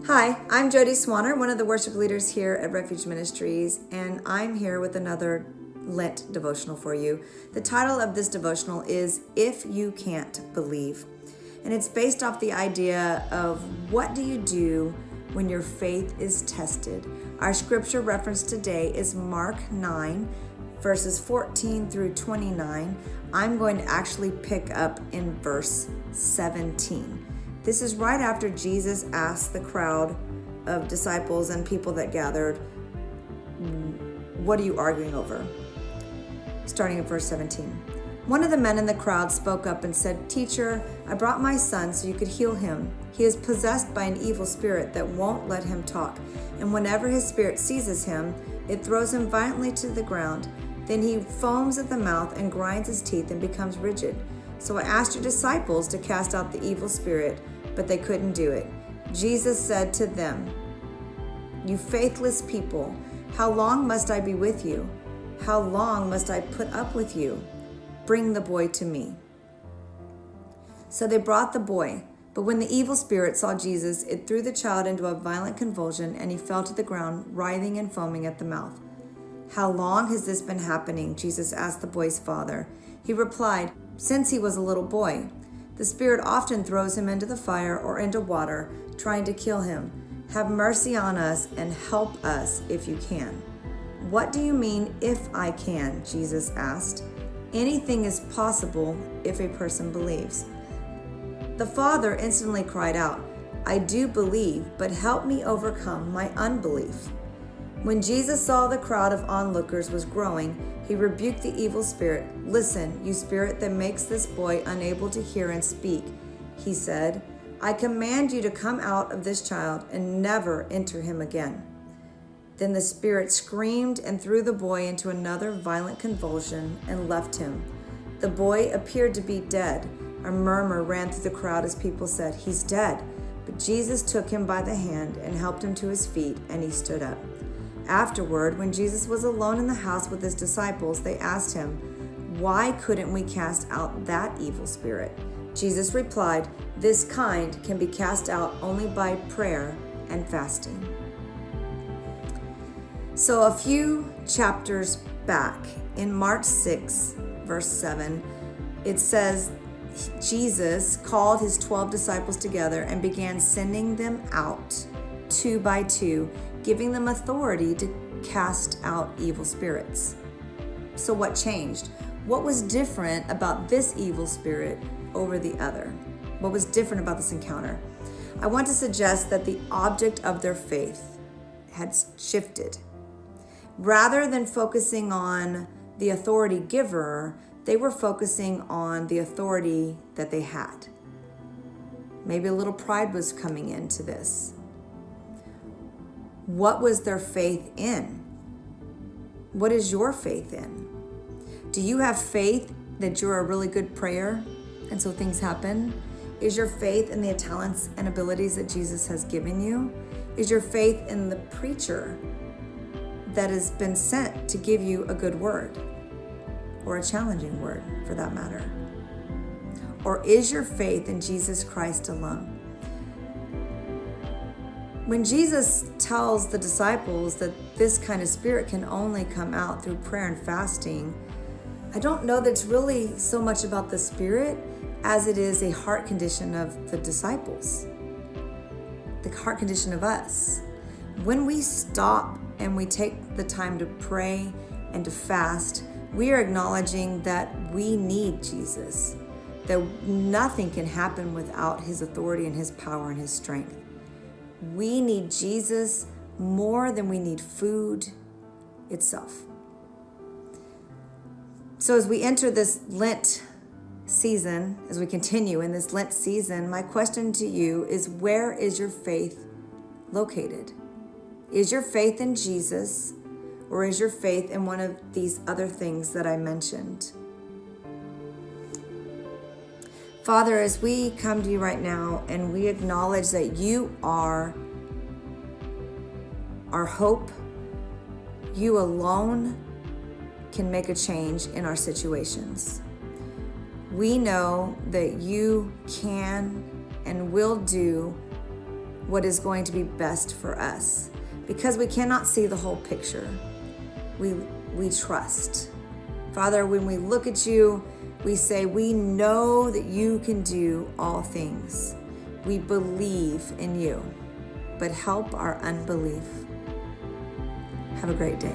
Hi, I'm Jodi Swanner, one of the worship leaders here at Refuge Ministries, and I'm here with another Lent devotional for you. The title of this devotional is If You Can't Believe, and it's based off the idea of what do you do when your faith is tested. Our scripture reference today is Mark 9, verses 14 through 29. I'm going to actually pick up in verse 17. This is right after Jesus asked the crowd of disciples and people that gathered, "What are you arguing over?" Starting at verse 17. One of the men in the crowd spoke up and said, "Teacher, I brought my son so you could heal him. He is possessed by an evil spirit that won't let him talk. And whenever his spirit seizes him, it throws him violently to the ground. Then he foams at the mouth and grinds his teeth and becomes rigid. So I asked your disciples to cast out the evil spirit, but they couldn't do it." Jesus said to them, "You faithless people, how long must I be with you? How long must I put up with you? Bring the boy to me." So they brought the boy. But when the evil spirit saw Jesus, it threw the child into a violent convulsion, and he fell to the ground, writhing and foaming at the mouth. "How long has this been happening?" Jesus asked the boy's father. He replied, "Since he was a little boy. The spirit often throws him into the fire or into water, trying to kill him. Have mercy on us and help us if you can." "What do you mean, if I can?" Jesus asked. "Anything is possible if a person believes." The father instantly cried out, "I do believe, but help me overcome my unbelief." When Jesus saw the crowd of onlookers was growing, he rebuked the evil spirit. "Listen, you spirit that makes this boy unable to hear and speak," he said, "I command you to come out of this child and never enter him again." Then the spirit screamed and threw the boy into another violent convulsion and left him. The boy appeared to be dead. A murmur ran through the crowd as people said, "He's dead." But Jesus took him by the hand and helped him to his feet, and he stood up. Afterward, when Jesus was alone in the house with his disciples, they asked him, "Why couldn't we cast out that evil spirit?" Jesus replied, "This kind can be cast out only by prayer and fasting." So a few chapters back, in Mark 6, verse 7, it says, Jesus called his 12 disciples together and began sending them out 2 by 2, giving them authority to cast out evil spirits. So what changed? What was different about this evil spirit over the other? What was different about this encounter? I want to suggest that the object of their faith had shifted. Rather than focusing on the authority giver, they were focusing on the authority that they had. Maybe a little pride was coming into this. What was their faith in? What is your faith in? Do you have faith that you're a really good prayer and so things happen? Is your faith in the talents and abilities that Jesus has given you? Is your faith in the preacher that has been sent to give you a good word or a challenging word for that matter? Or is your faith in Jesus Christ alone? When Jesus tells the disciples that this kind of spirit can only come out through prayer and fasting, I don't know that it's really so much about the spirit as it is a heart condition of the disciples, the heart condition of us. When we stop and we take the time to pray and to fast, we are acknowledging that we need Jesus, that nothing can happen without his authority and his power and his strength. We need Jesus more than we need food itself. So as we enter this Lent season, as we continue in this Lent season, my question to you is, where is your faith located? Is your faith in Jesus, or is your faith in one of these other things that I mentioned? Father, as we come to you right now and we acknowledge that you are our hope, you alone can make a change in our situations. We know that you can and will do what is going to be best for us. Because we cannot see the whole picture, we trust. Father, when we look at you, we say, we know that you can do all things. We believe in you, but help our unbelief. Have a great day.